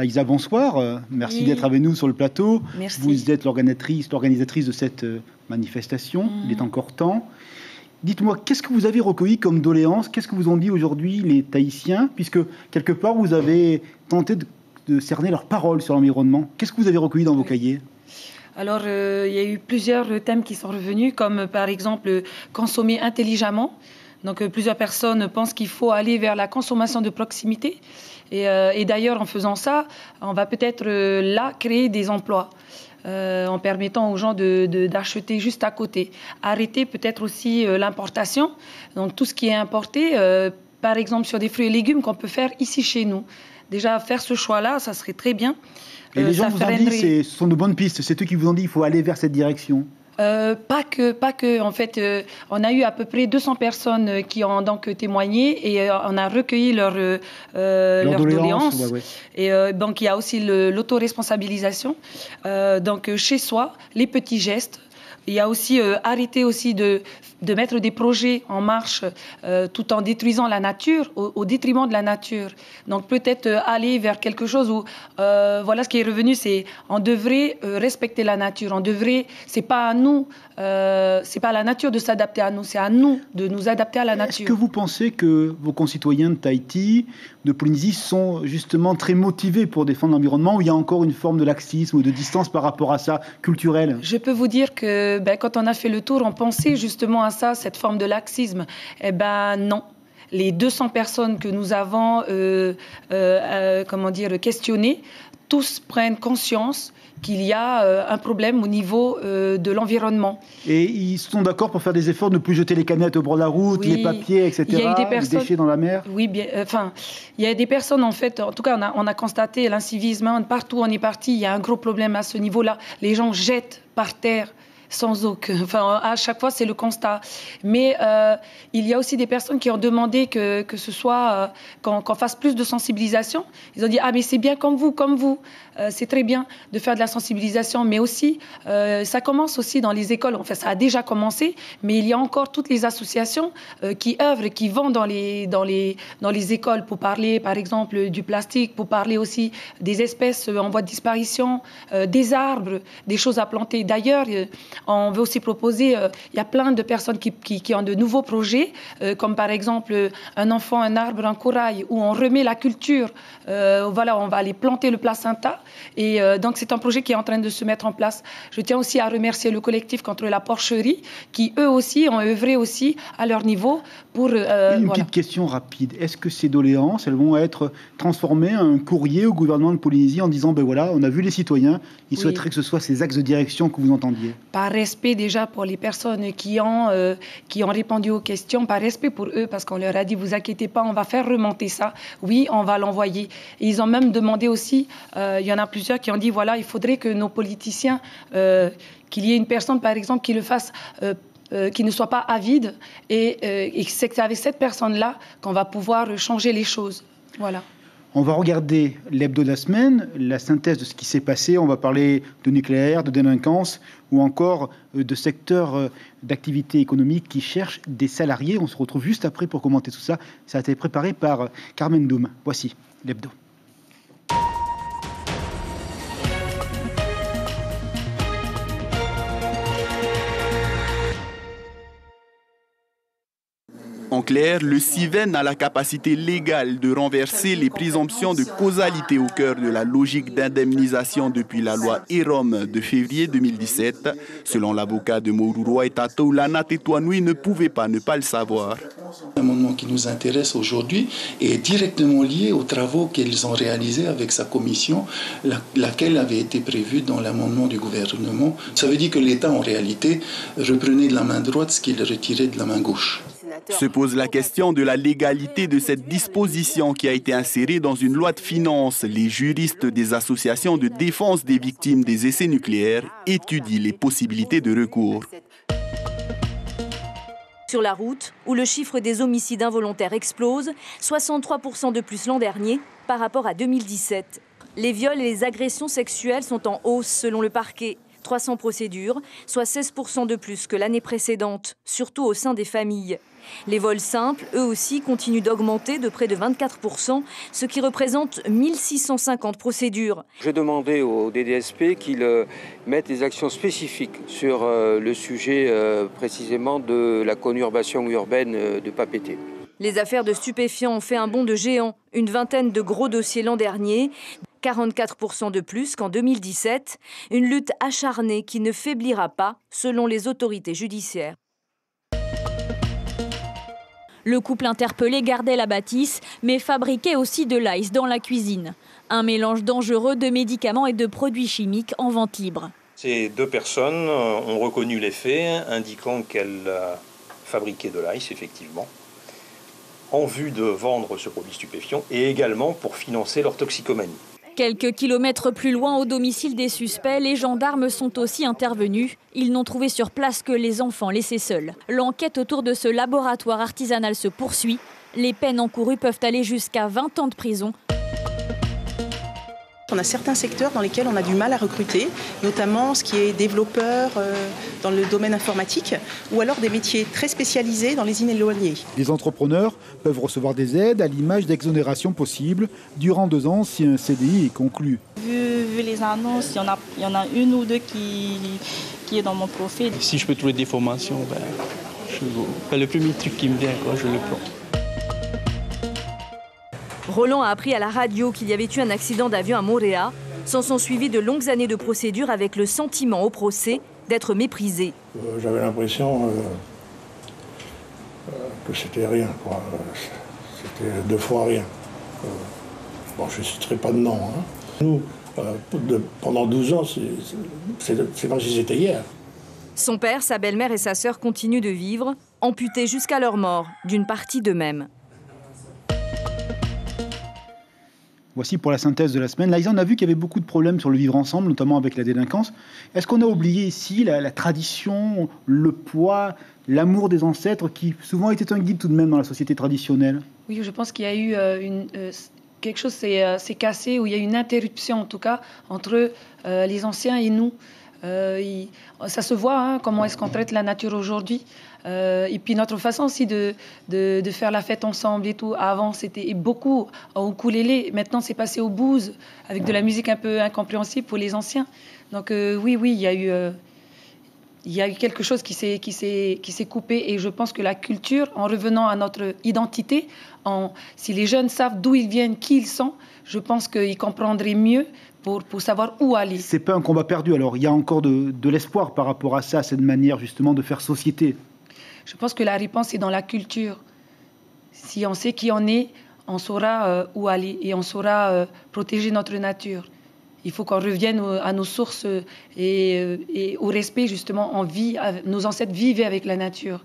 Aïssa, bonsoir. Merci Oui. d'être avec nous sur le plateau. Merci. Vous êtes l'organisatrice de cette manifestation. Il est encore temps. Dites-moi, qu'est-ce que vous avez recueilli comme doléances? Qu'est-ce que vous ont dit aujourd'hui les Tahitiens? Puisque, quelque part, vous avez tenté de cerner leurs paroles sur l'environnement. Qu'est-ce que vous avez recueilli dans vos cahiers? Alors, il y a eu plusieurs thèmes qui sont revenus, comme par exemple consommer intelligemment. Donc, plusieurs personnes pensent qu'il faut aller vers la consommation de proximité. Et d'ailleurs, en faisant ça, on va peut-être là créer des emplois. En permettant aux gens d'acheter juste à côté. Arrêter peut-être aussi l'importation, donc tout ce qui est importé, par exemple sur des fruits et légumes qu'on peut faire ici chez nous. Déjà, faire ce choix-là, ça serait très bien. Et les gens vous ont dit, ce sont de bonnes pistes, c'est eux qui vous ont dit qu'il faut aller vers cette direction. Pas que. En fait, on a eu à peu près 200 personnes qui ont donc témoigné et on a recueilli leurs doléances. Ouais. Et donc, il y a aussi l'autoresponsabilisation. Donc, chez soi, les petits gestes. Il y a aussi arrêter aussi de mettre des projets en marche tout en détruisant la nature, au détriment de la nature. Donc peut-être aller vers quelque chose où, voilà, ce qui est revenu, c'est on devrait respecter la nature. On devrait, c'est pas à nous, c'est pas à la nature de s'adapter à nous, c'est à nous de nous adapter à la nature. Est-ce que vous pensez que vos concitoyens de Tahiti, de Polynésie, sont justement très motivés pour défendre l'environnement, ou il y a encore une forme de laxisme ou de distance par rapport à ça, culturelle? Je peux vous dire que quand on a fait le tour, on pensait justement à ça, cette forme de laxisme. Eh ben non. Les 200 personnes que nous avons questionnées, tous prennent conscience qu'il y a un problème au niveau de l'environnement. Et ils sont d'accord pour faire des efforts, de ne plus jeter les canettes au bord de la route, oui, les papiers, etc., il y a eu des personnes, les déchets dans la mer? Oui, bien, il y a des personnes, en fait, en tout cas, on a constaté l'incivisme. Hein, partout où on est parti, il y a un gros problème à ce niveau-là. Les gens jettent par terre sans aucun... Enfin, à chaque fois, c'est le constat. Mais il y a aussi des personnes qui ont demandé que ce soit... qu'on fasse plus de sensibilisation. Ils ont dit, ah, mais c'est bien comme vous. C'est très bien de faire de la sensibilisation. Mais aussi, ça commence aussi dans les écoles. Enfin, ça a déjà commencé. Mais il y a encore toutes les associations qui œuvrent, qui vont dans les écoles pour parler, par exemple, du plastique, pour parler aussi des espèces en voie de disparition, des arbres, des choses à planter. D'ailleurs, on veut aussi proposer, il y a plein de personnes qui ont de nouveaux projets, comme par exemple un enfant, un arbre, un corail, où on remet la culture. Voilà, on va aller planter le placenta. Et donc, c'est un projet qui est en train de se mettre en place. Je tiens aussi à remercier le collectif contre la porcherie, qui eux aussi ont œuvré aussi à leur niveau pour... Une petite question rapide. Est-ce que ces doléances, elles vont être transformées en un courrier au gouvernement de Polynésie en disant, ben voilà, on a vu les citoyens, ils souhaiteraient que ce soit ces axes de direction que vous entendiez? Par respect déjà pour les personnes qui ont répondu aux questions, par respect pour eux, parce qu'on leur a dit, vous inquiétez pas, on va faire remonter ça. Oui, on va l'envoyer. Et ils ont même demandé aussi, il y en a plusieurs qui ont dit, voilà, il faudrait que nos politiciens, qu'il y ait une personne, par exemple, qui le fasse... qui ne soit pas avide, et c'est avec cette personne-là qu'on va pouvoir changer les choses. Voilà. On va regarder l'hebdo de la semaine, la synthèse de ce qui s'est passé. On va parler de nucléaire, de délinquance ou encore de secteurs d'activité économique qui cherchent des salariés. On se retrouve juste après pour commenter tout ça. Ça a été préparé par Carmen Doum. Voici l'hebdo. En clair, le CIVEN a la capacité légale de renverser les présomptions de causalité au cœur de la logique d'indemnisation depuis la loi EROM de février 2017. Selon l'avocat de Moruroa et Tatou, Lana Tetouanoui ne pouvait pas ne pas le savoir. L'amendement qui nous intéresse aujourd'hui est directement lié aux travaux qu'ils ont réalisés avec sa commission, laquelle avait été prévue dans l'amendement du gouvernement. Ça veut dire que l'État, en réalité, reprenait de la main droite ce qu'il retirait de la main gauche. Se pose la question de la légalité de cette disposition qui a été insérée dans une loi de finances. Les juristes des associations de défense des victimes des essais nucléaires étudient les possibilités de recours. Sur la route, où le chiffre des homicides involontaires explose, 63% de plus l'an dernier par rapport à 2017. Les viols et les agressions sexuelles sont en hausse selon le parquet. 300 procédures, soit 16% de plus que l'année précédente, surtout au sein des familles. Les vols simples, eux aussi, continuent d'augmenter de près de 24%, ce qui représente 1650 procédures. J'ai demandé au DDSP qu'ils mettent des actions spécifiques sur le sujet précisément de la conurbation urbaine de Papeete. Les affaires de stupéfiants ont fait un bond de géant, une vingtaine de gros dossiers l'an dernier, 44% de plus qu'en 2017, une lutte acharnée qui ne faiblira pas selon les autorités judiciaires. Le couple interpellé gardait la bâtisse, mais fabriquait aussi de l'ice dans la cuisine. Un mélange dangereux de médicaments et de produits chimiques en vente libre. Ces deux personnes ont reconnu les faits, indiquant qu'elles fabriquaient de l'ice, effectivement, en vue de vendre ce produit stupéfiant et également pour financer leur toxicomanie. Quelques kilomètres plus loin, au domicile des suspects, les gendarmes sont aussi intervenus. Ils n'ont trouvé sur place que les enfants laissés seuls. L'enquête autour de ce laboratoire artisanal se poursuit. Les peines encourues peuvent aller jusqu'à 20 ans de prison. On a certains secteurs dans lesquels on a du mal à recruter, notamment ce qui est développeur dans le domaine informatique ou alors des métiers très spécialisés dans les îles éloignées. Les entrepreneurs peuvent recevoir des aides à l'image d'exonération possible durant 2 ans si un CDI est conclu. Vu les annonces, il y en a une ou deux qui est dans mon profil. Si je peux trouver des formations, le premier truc qui me vient, je le prends. Roland a appris à la radio qu'il y avait eu un accident d'avion à Moorea. S'en sont suivies de longues années de procédure avec le sentiment au procès d'être méprisé. J'avais l'impression que c'était rien, c'était 2 fois rien. Je ne citerai pas de nom. Nous, pendant 12 ans, c'est comme si c'était hier. Son père, sa belle-mère et sa sœur continuent de vivre, amputés jusqu'à leur mort d'une partie d'eux-mêmes. Voici pour la synthèse de la semaine. Là, on a vu qu'il y avait beaucoup de problèmes sur le vivre ensemble, notamment avec la délinquance. Est-ce qu'on a oublié ici la tradition, le poids, l'amour des ancêtres qui souvent était un guide tout de même dans la société traditionnelle? Oui, je pense qu'il y a eu quelque chose s'est cassé, où il y a eu une interruption en tout cas entre les anciens et nous. Ça se voit, comment est-ce qu'on traite la nature aujourd'hui. Et puis notre façon aussi de faire la fête ensemble et tout. Avant, c'était beaucoup au ukulélé. Maintenant, c'est passé au blues, avec de la musique un peu incompréhensible pour les anciens. Donc oui, il y a eu quelque chose qui s'est coupé. Et je pense que la culture, en revenant à notre identité, si les jeunes savent d'où ils viennent, qui ils sont, je pense qu'ils comprendraient mieux pour savoir où aller. C'est pas un combat perdu, alors il y a encore de l'espoir par rapport à ça, cette manière justement de faire société. Je pense que la réponse est dans la culture. Si on sait qui on est, on saura où aller et on saura protéger notre nature. Il faut qu'on revienne à nos sources et au respect, justement. Nos ancêtres vivaient avec la nature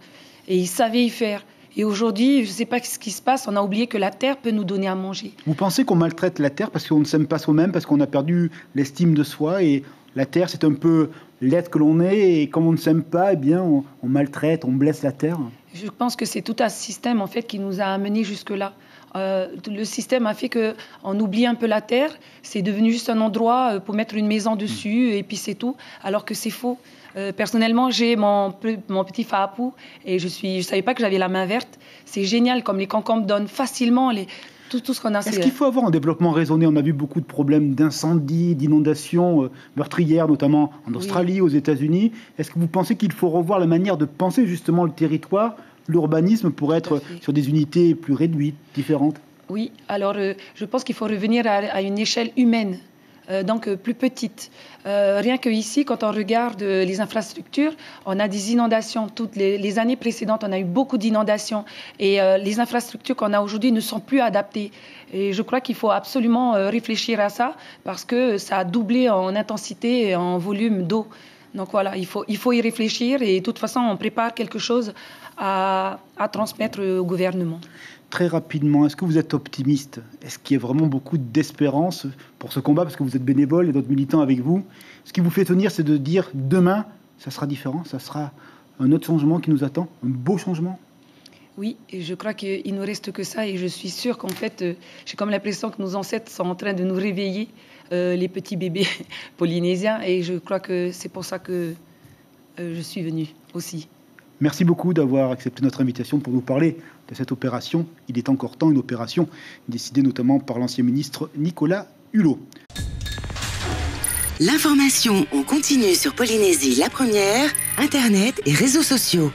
et ils savaient y faire. Et aujourd'hui, je ne sais pas ce qui se passe, on a oublié que la terre peut nous donner à manger. Vous pensez qu'on maltraite la terre parce qu'on ne s'aime pas soi-même, parce qu'on a perdu l'estime de soi et la terre, c'est un peu l'être que l'on est et comme on ne s'aime pas, on maltraite, on blesse la terre? Je pense que c'est tout un système en fait qui nous a amenés jusque-là. Le système a fait qu'on oublie un peu la terre, c'est devenu juste un endroit pour mettre une maison dessus et puis c'est tout, alors que c'est faux. Personnellement, j'ai mon petit faapou et je savais pas que j'avais la main verte. C'est génial, comme les concombres donnent facilement tout ce qu'on a. Est-ce qu'il faut avoir un développement raisonné? On a vu beaucoup de problèmes d'incendies, d'inondations meurtrières, notamment en Australie, aux États-Unis. Est-ce que vous pensez qu'il faut revoir la manière de penser justement le territoire, l'urbanisme, pour être sur des unités plus réduites, différentes? Oui, alors je pense qu'il faut revenir à une échelle humaine. Donc plus petite. Rien qu'ici, quand on regarde les infrastructures, on a des inondations. Toutes les années précédentes, on a eu beaucoup d'inondations. Et les infrastructures qu'on a aujourd'hui ne sont plus adaptées. Et je crois qu'il faut absolument réfléchir à ça, parce que ça a doublé en intensité et en volume d'eau. Donc voilà, il faut y réfléchir. Et de toute façon, on prépare quelque chose à transmettre au gouvernement. Très rapidement, est-ce que vous êtes optimiste? Est-ce qu'il y a vraiment beaucoup d'espérance pour ce combat? Parce que vous êtes bénévole et d'autres militants avec vous. Ce qui vous fait tenir, c'est de dire demain, ça sera différent, ça sera un autre changement qui nous attend, un beau changement? Oui, et je crois qu'il ne nous reste que ça et je suis sûre qu'en fait, j'ai comme l'impression que nos ancêtres sont en train de nous réveiller, les petits bébés polynésiens, et je crois que c'est pour ça que je suis venue aussi. Merci beaucoup d'avoir accepté notre invitation pour nous parler de cette opération. Il est encore temps, une opération décidée notamment par l'ancien ministre Nicolas Hulot. L'information en continu sur Polynésie la première, Internet et réseaux sociaux.